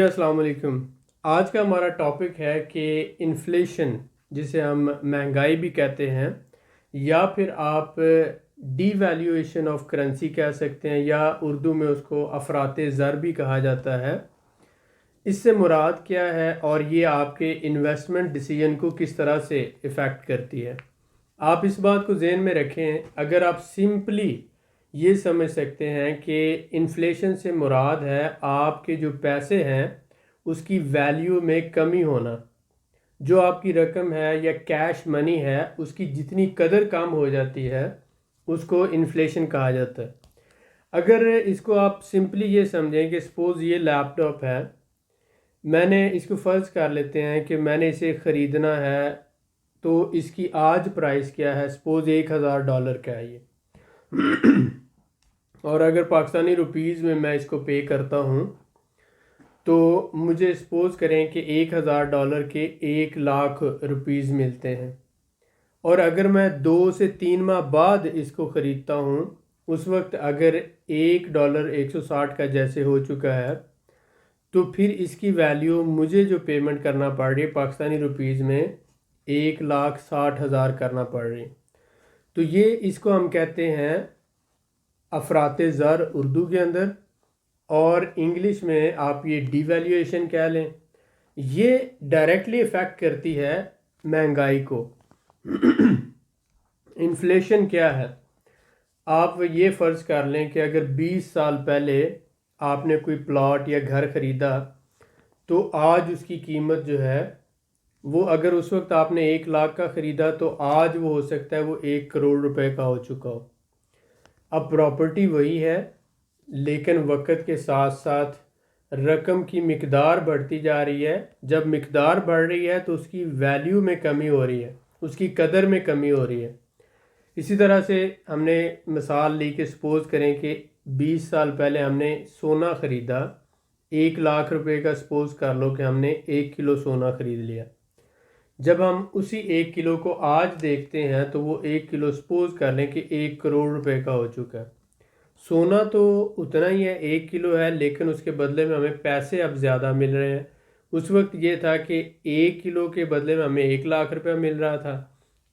السلام علیکم۔ آج کا ہمارا ٹاپک ہے کہ انفلیشن، جسے ہم مہنگائی بھی کہتے ہیں یا پھر آپ ڈی ویلیویشن آف کرنسی کہہ سکتے ہیں، یا اردو میں اس کو افراط زر بھی کہا جاتا ہے۔ اس سے مراد کیا ہے اور یہ آپ کے انویسٹمنٹ ڈیسیجن کو کس طرح سے افیکٹ کرتی ہے۔ آپ اس بات کو ذہن میں رکھیں، اگر آپ سمپلی یہ سمجھ سکتے ہیں کہ انفلیشن سے مراد ہے آپ کے جو پیسے ہیں اس کی ویلیو میں کمی ہونا، جو آپ کی رقم ہے یا کیش منی ہے اس کی جتنی قدر کم ہو جاتی ہے اس کو انفلیشن کہا جاتا ہے۔ اگر اس کو آپ سمپلی یہ سمجھیں کہ سپوز یہ لیپ ٹاپ ہے، میں نے اس کو فرض کر لیتے ہیں کہ میں نے اسے خریدنا ہے، تو اس کی آج پرائس کیا ہے، سپوز $1000 کا ہے یہ، اور اگر پاکستانی روپیز میں اس کو پے کرتا ہوں تو مجھے سپوز کریں کہ $1000 کے 1,00,000 روپیز ملتے ہیں، اور اگر میں 2 سے 3 ماہ بعد اس کو خریدتا ہوں، اس وقت اگر $1.160 کا جیسے ہو چکا ہے، تو پھر اس کی ویلیو مجھے جو پیمنٹ کرنا پڑ رہی ہے پاکستانی روپیز میں 1,60,000 کرنا پڑ رہی ہے۔ تو یہ اس کو ہم کہتے ہیں افراط زر اردو کے اندر، اور انگلش میں آپ یہ ڈی ویلیویشن کہہ لیں۔ یہ ڈائریکٹلی افیکٹ کرتی ہے مہنگائی کو۔ انفلیشن کیا ہے؟ آپ یہ فرض کر لیں کہ اگر 20 سال پہلے آپ نے کوئی پلاٹ یا گھر خریدا، تو آج اس کی قیمت جو ہے وہ، اگر اس وقت آپ نے 1,00,000 کا خریدا تو آج وہ ہو سکتا ہے وہ 1 کروڑ روپے کا ہو چکا ہو۔ اب پراپرٹی وہی ہے، لیکن وقت کے ساتھ ساتھ رقم کی مقدار بڑھتی جا رہی ہے۔ جب مقدار بڑھ رہی ہے تو اس کی ویلیو میں کمی ہو رہی ہے، اس کی قدر میں کمی ہو رہی ہے۔ اسی طرح سے ہم نے مثال لی کہ سپوز کریں کہ 20 سال پہلے ہم نے سونا خریدا، 1,00,000 روپے کا، سپوز کر لو کہ ہم نے 1 کلو سونا خرید لیا۔ جب ہم اسی 1 کلو کو آج دیکھتے ہیں تو وہ 1 کلو سپوز کر لیں کہ 1 کروڑ روپے کا ہو چکا ہے۔ سونا تو اتنا ہی ہے، 1 کلو ہے، لیکن اس کے بدلے میں ہمیں پیسے اب زیادہ مل رہے ہیں۔ اس وقت یہ تھا کہ 1 کلو کے بدلے میں ہمیں 1,00,000 روپے مل رہا تھا،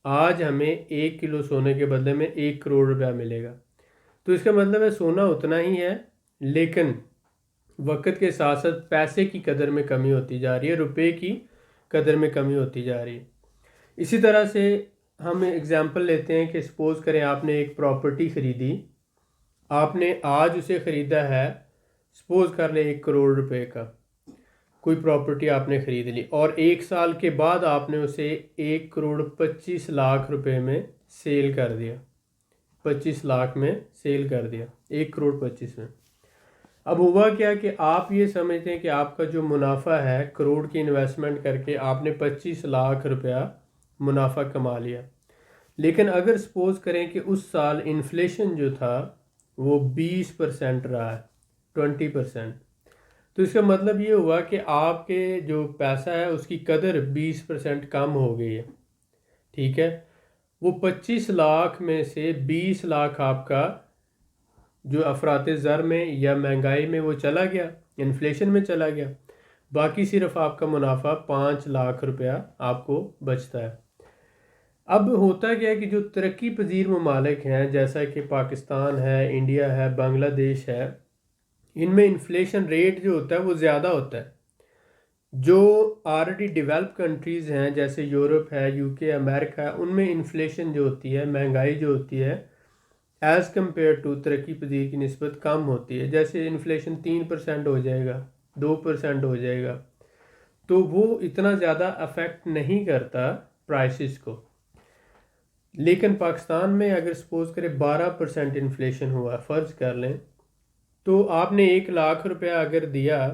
آج ہمیں 1 کلو سونے کے بدلے میں 1 کروڑ روپے ملے گا۔ تو اس کا مطلب ہے سونا اتنا ہی ہے، لیکن وقت کے ساتھ ساتھ پیسے کی قدر میں کمی ہوتی جا رہی ہے، روپے کی قدر میں کمی ہوتی جا رہی ہے۔ اسی طرح سے ہم اگزامپل لیتے ہیں کہ سپوز کریں آپ نے ایک پراپرٹی خریدی، آپ نے آج اسے خریدا ہے، سپوز کر لیں 1 کروڑ روپے کا کوئی پراپرٹی آپ نے خرید لی، اور 1 سال کے بعد آپ نے اسے 1,25,00,000 روپے میں سیل کر دیا، 25 لاکھ میں سیل کر دیا، 1,25,00,000 میں۔ اب ہوا کیا کہ آپ یہ سمجھتے ہیں کہ آپ کا جو منافع ہے، کروڑ کی انویسٹمنٹ کر کے آپ نے 25 لاکھ روپیہ منافع کما لیا، لیکن اگر سپوز کریں کہ اس سال انفلیشن جو تھا وہ 20% رہا ہے، 20%، تو اس کا مطلب یہ ہوا کہ آپ کے جو پیسہ ہے اس کی قدر 20% کم ہو گئی ہے، ٹھیک ہے۔ وہ 25 لاکھ میں سے 20 لاکھ آپ کا جو افراط زر میں یا مہنگائی میں وہ چلا گیا، انفلیشن میں چلا گیا، باقی صرف آپ کا منافع 5 لاکھ روپیہ آپ کو بچتا ہے۔ اب ہوتا کیا ہے کہ جو ترقی پذیر ممالک ہیں، جیسا کہ پاکستان ہے، انڈیا ہے، بنگلہ دیش ہے، ان میں انفلیشن ریٹ جو ہوتا ہے وہ زیادہ ہوتا ہے۔ جو آلریڈی ڈیولپ کنٹریز ہیں جیسے یورپ ہے، یو کے، امریکہ ہے، ان میں انفلیشن جو ہوتی ہے، مہنگائی جو ہوتی ہے، ایز کمپیئر ٹو ترقی پذیر کی نسبت کم ہوتی ہے۔ جیسے انفلیشن 3% ہو جائے گا، 2% ہو جائے گا، تو وہ اتنا زیادہ افیکٹ نہیں کرتا پرائسز کو۔ لیکن پاکستان میں اگر سپوز کرے 12% انفلیشن ہوا، فرض کر لیں، تو آپ نے 1,00,000 روپیہ اگر دیا،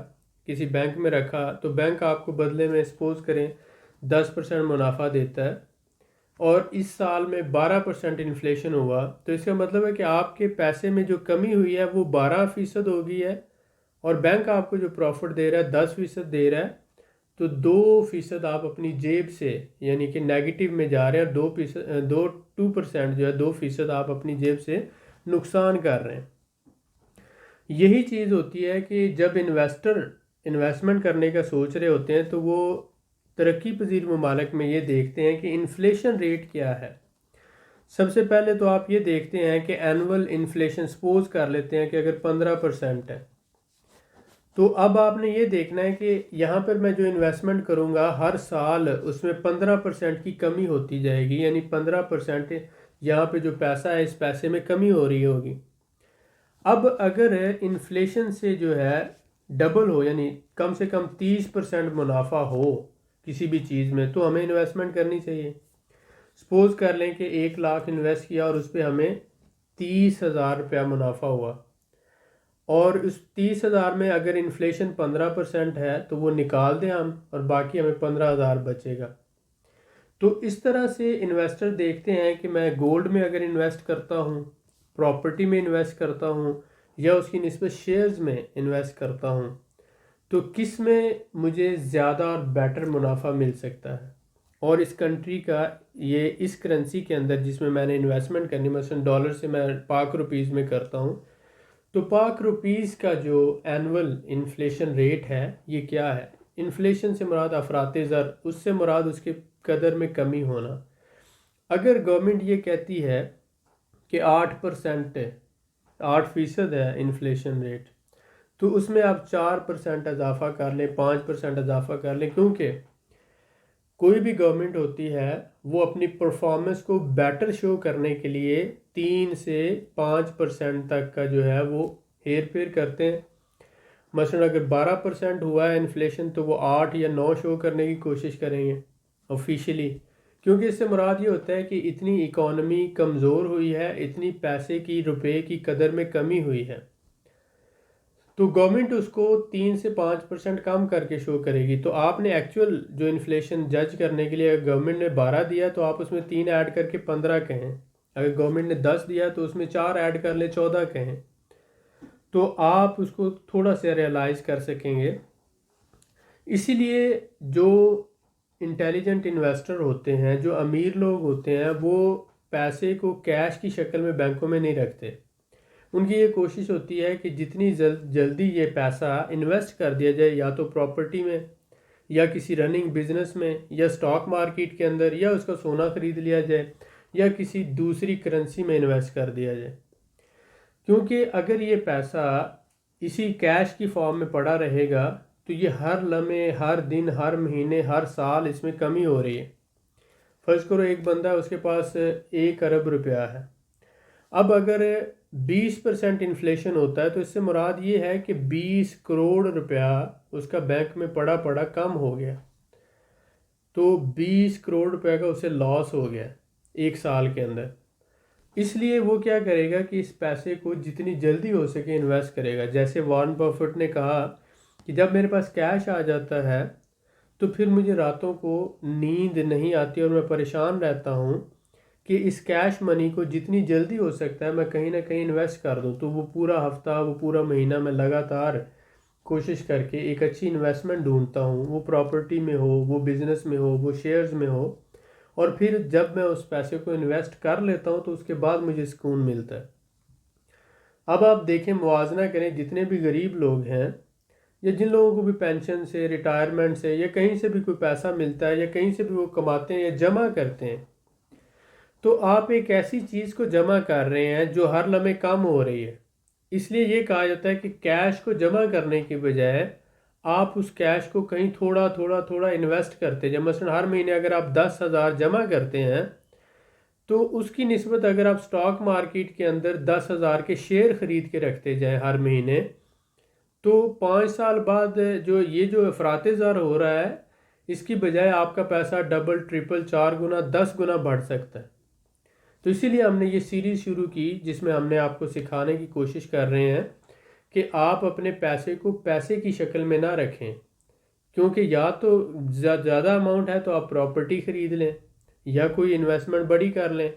کسی بینک میں رکھا، تو بینک آپ کو بدلے میں سپوز کریں 10% منافع دیتا ہے، اور اس سال میں 12% انفلیشن ہوا، تو اس کا مطلب ہے کہ آپ کے پیسے میں جو کمی ہوئی ہے وہ 12% ہو گئی ہے، اور بینک آپ کو جو پروفٹ دے رہا ہے 10% دے رہا ہے، تو 2% آپ اپنی جیب سے، یعنی کہ نیگیٹو میں جا رہے ہیں، 2% جو ہے 2% آپ اپنی جیب سے نقصان کر رہے ہیں۔ یہی چیز ہوتی ہے کہ جب انویسٹر انویسٹمنٹ کرنے کا سوچ رہے ہوتے ہیں تو وہ ترقی پذیر ممالک میں یہ دیکھتے ہیں کہ انفلیشن ریٹ کیا ہے۔ سب سے پہلے تو آپ یہ دیکھتے ہیں کہ اینول انفلیشن سپوز کر لیتے ہیں کہ اگر 15% ہے، تو اب آپ نے یہ دیکھنا ہے کہ یہاں پر میں جو انویسٹمنٹ کروں گا ہر سال اس میں 15% کی کمی ہوتی جائے گی، یعنی 15% یہاں پہ جو پیسہ ہے اس پیسے میں کمی ہو رہی ہوگی۔ اب اگر انفلیشن سے جو ہے ڈبل ہو، یعنی کم سے کم 30% منافع ہو کسی بھی چیز میں، تو ہمیں انویسٹمنٹ کرنی چاہیے۔ سپوز کر لیں کہ 1 لاکھ انویسٹ کیا اور اس پہ ہمیں 30,000 روپیہ منافع ہوا، اور اس 30,000 میں اگر انفلیشن 15% ہے تو وہ نکال دیں ہم، اور باقی ہمیں 15,000 بچے گا۔ تو اس طرح سے انویسٹر دیکھتے ہیں کہ میں گولڈ میں اگر انویسٹ کرتا ہوں، پراپرٹی میں انویسٹ کرتا ہوں، یا اس کی نسبت شیئرز میں انویسٹ کرتا ہوں، تو کس میں مجھے زیادہ اور بیٹر منافع مل سکتا ہے۔ اور اس کنٹری کا یہ اس کرنسی کے اندر جس میں میں نے انویسٹمنٹ کرنی، مثلا ڈالر سے میں پاک روپیز میں کرتا ہوں، تو پاک روپیز کا جو اینول انفلیشن ریٹ ہے یہ کیا ہے۔ انفلیشن سے مراد افراط زر، اس سے مراد اس کے قدر میں کمی ہونا۔ اگر گورنمنٹ یہ کہتی ہے کہ 8% ہے، 8% ہے انفلیشن ریٹ، تو اس میں آپ 4% اضافہ کر لیں، 5% اضافہ کر لیں، کیونکہ کوئی بھی گورنمنٹ ہوتی ہے وہ اپنی پرفارمنس کو بیٹر شو کرنے کے لیے 3 سے 5% تک کا جو ہے وہ ہیر پھیر کرتے ہیں۔ مثلا اگر 12% ہوا ہے انفلیشن تو وہ 8 یا 9 شو کرنے کی کوشش کریں گے آفیشیلی، کیونکہ اس سے مراد یہ ہوتا ہے کہ اتنی اکانومی کمزور ہوئی ہے، اتنی پیسے کی، روپے کی قدر میں کمی ہوئی ہے، تو گورنمنٹ اس کو 3 سے 5% کم کر کے شو کرے گی۔ تو آپ نے ایکچول جو انفلیشن جج کرنے کے لیے اگر گورنمنٹ نے 12 دیا تو آپ اس میں 3 ایڈ کر کے 15 کہیں، اگر گورنمنٹ نے 10 دیا تو اس میں 4 ایڈ کر لیں، 14 کہیں، تو آپ اس کو تھوڑا سا ریئلائز کر سکیں گے۔ اسی لیے جو انٹیلیجنٹ انویسٹر ہوتے ہیں، جو امیر لوگ ہوتے ہیں، وہ پیسے کو کیش کی شکل میں بینکوں میں نہیں رکھتے۔ ان کی یہ کوشش ہوتی ہے کہ جتنی جلدی یہ پیسہ انویسٹ کر دیا جائے، یا تو پراپرٹی میں، یا کسی رننگ بزنس میں، یا سٹاک مارکیٹ کے اندر، یا اس کا سونا خرید لیا جائے، یا کسی دوسری کرنسی میں انویسٹ کر دیا جائے، کیونکہ اگر یہ پیسہ اسی کیش کی فارم میں پڑا رہے گا تو یہ ہر لمحے، ہر دن، ہر مہینے، ہر سال اس میں کمی ہو رہی ہے۔ فرض کرو ایک بندہ اس کے پاس 1 ارب روپیہ ہے، اب اگر 20% انفلیشن ہوتا ہے تو اس سے مراد یہ ہے کہ 20 کروڑ روپیہ اس کا بینک میں پڑا پڑا کم ہو گیا، تو 20 کروڑ روپے کا اسے لاس ہو گیا 1 سال کے اندر۔ اس لیے وہ کیا کرے گا کہ اس پیسے کو جتنی جلدی ہو سکے انویسٹ کرے گا۔ جیسے وارن بفٹ نے کہا کہ جب میرے پاس کیش آ جاتا ہے تو پھر مجھے راتوں کو نیند نہیں آتی اور میں پریشان رہتا ہوں کہ اس کیش منی کو جتنی جلدی ہو سکتا ہے میں کہیں نہ کہیں انویسٹ کر دوں۔ تو وہ پورا ہفتہ، وہ پورا مہینہ میں لگاتار کوشش کر کے ایک اچھی انویسٹمنٹ ڈھونڈتا ہوں، وہ پراپرٹی میں ہو، وہ بزنس میں ہو، وہ شیئرز میں ہو، اور پھر جب میں اس پیسے کو انویسٹ کر لیتا ہوں تو اس کے بعد مجھے سکون ملتا ہے۔ اب آپ دیکھیں، موازنہ کریں، جتنے بھی غریب لوگ ہیں یا جن لوگوں کو بھی پینشن سے، ریٹائرمنٹ سے، یا کہیں سے بھی کوئی پیسہ ملتا ہے، یا کہیں سے بھی وہ کماتے ہیں یا جمع کرتے ہیں، تو آپ ایک ایسی چیز کو جمع کر رہے ہیں جو ہر لمحے کم ہو رہی ہے۔ اس لیے یہ کہا جاتا ہے کہ کیش کو جمع کرنے کی بجائے آپ اس کیش کو کہیں تھوڑا تھوڑا تھوڑا انویسٹ کرتے ہیں۔ مثلا ہر مہینے اگر آپ 10,000 جمع کرتے ہیں تو اس کی نسبت اگر آپ سٹاک مارکیٹ کے اندر 10,000 کے شیئر خرید کے رکھتے جائیں ہر مہینے، تو 5 سال بعد جو افراط زر ہو رہا ہے اس کی بجائے آپ کا پیسہ ڈبل، ٹرپل، 4 گنا، 10 گنا بڑھ سکتا ہے۔ تو اسی لیے ہم نے یہ سیریز شروع کی جس میں ہم نے آپ کو سکھانے کی کوشش کر رہے ہیں کہ آپ اپنے پیسے کو پیسے کی شکل میں نہ رکھیں، کیونکہ یا تو زیادہ اماؤنٹ ہے تو آپ پراپرٹی خرید لیں یا کوئی انویسٹمنٹ بڑی کر لیں۔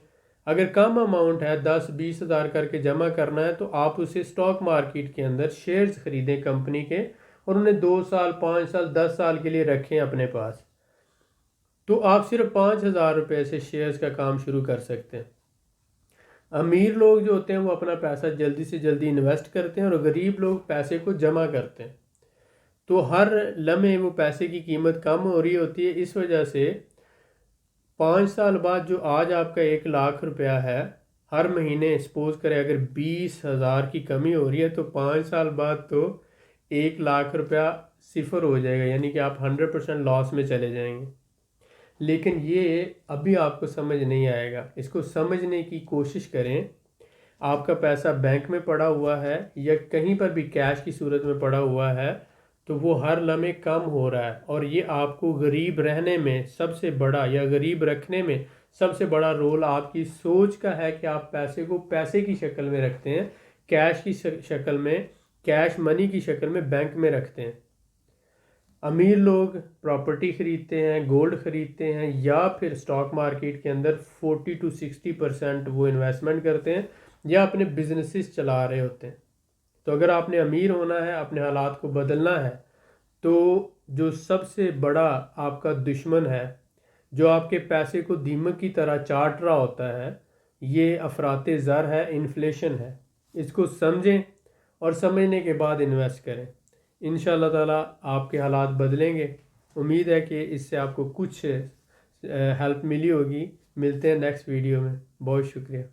اگر کم اماؤنٹ ہے، 10-20 ہزار کر کے جمع کرنا ہے، تو آپ اسے سٹاک مارکیٹ کے اندر شیئرز خریدیں کمپنی کے، اور انہیں 2 سال، 5 سال، 10 سال کے لیے رکھیں اپنے پاس، تو آپ صرف 5,000 روپے سے شیئرز کا کام شروع کر سکتے ہیں۔ امیر لوگ جو ہوتے ہیں وہ اپنا پیسہ جلدی سے جلدی انویسٹ کرتے ہیں، اور غریب لوگ پیسے کو جمع کرتے ہیں۔ تو ہر لمحے وہ پیسے کی قیمت کم ہو رہی ہوتی ہے. اس وجہ سے 5 سال بعد جو آج آپ کا 1 لاکھ روپیہ ہے، ہر مہینے سپوز کرے اگر 20,000 کی کمی ہو رہی ہے تو 5 سال بعد تو 1 لاکھ روپیہ صفر ہو جائے گا، یعنی کہ آپ 100% لاس میں چلے جائیں گے. لیکن یہ ابھی آپ کو سمجھ نہیں آئے گا. اس کو سمجھنے کی کوشش کریں. آپ کا پیسہ بینک میں پڑا ہوا ہے یا کہیں پر بھی کیش کی صورت میں پڑا ہوا ہے تو وہ ہر لمحے کم ہو رہا ہے، اور یہ آپ کو غریب رہنے میں سب سے بڑا یا غریب رکھنے میں سب سے بڑا رول آپ کی سوچ کا ہے کہ آپ پیسے کو پیسے کی شکل میں رکھتے ہیں، کیش کی شکل میں، کیش منی کی شکل میں بینک میں رکھتے ہیں. امیر لوگ پراپرٹی خریدتے ہیں، گولڈ خریدتے ہیں، یا پھر سٹاک مارکیٹ کے اندر 40 to 60% وہ انویسٹمنٹ کرتے ہیں یا اپنے بزنسز چلا رہے ہوتے ہیں. تو اگر آپ نے امیر ہونا ہے، اپنے حالات کو بدلنا ہے، تو جو سب سے بڑا آپ کا دشمن ہے، جو آپ کے پیسے کو دیمک کی طرح چاٹ رہا ہوتا ہے، یہ افراط زر ہے، انفلیشن ہے. اس کو سمجھیں اور سمجھنے کے بعد انویسٹ کریں. انشاءاللہ تعالیٰ آپ کے حالات بدلیں گے. امید ہے کہ اس سے آپ کو کچھ ہیلپ ملی ہوگی. ملتے ہیں نیکسٹ ویڈیو میں. بہت شکریہ.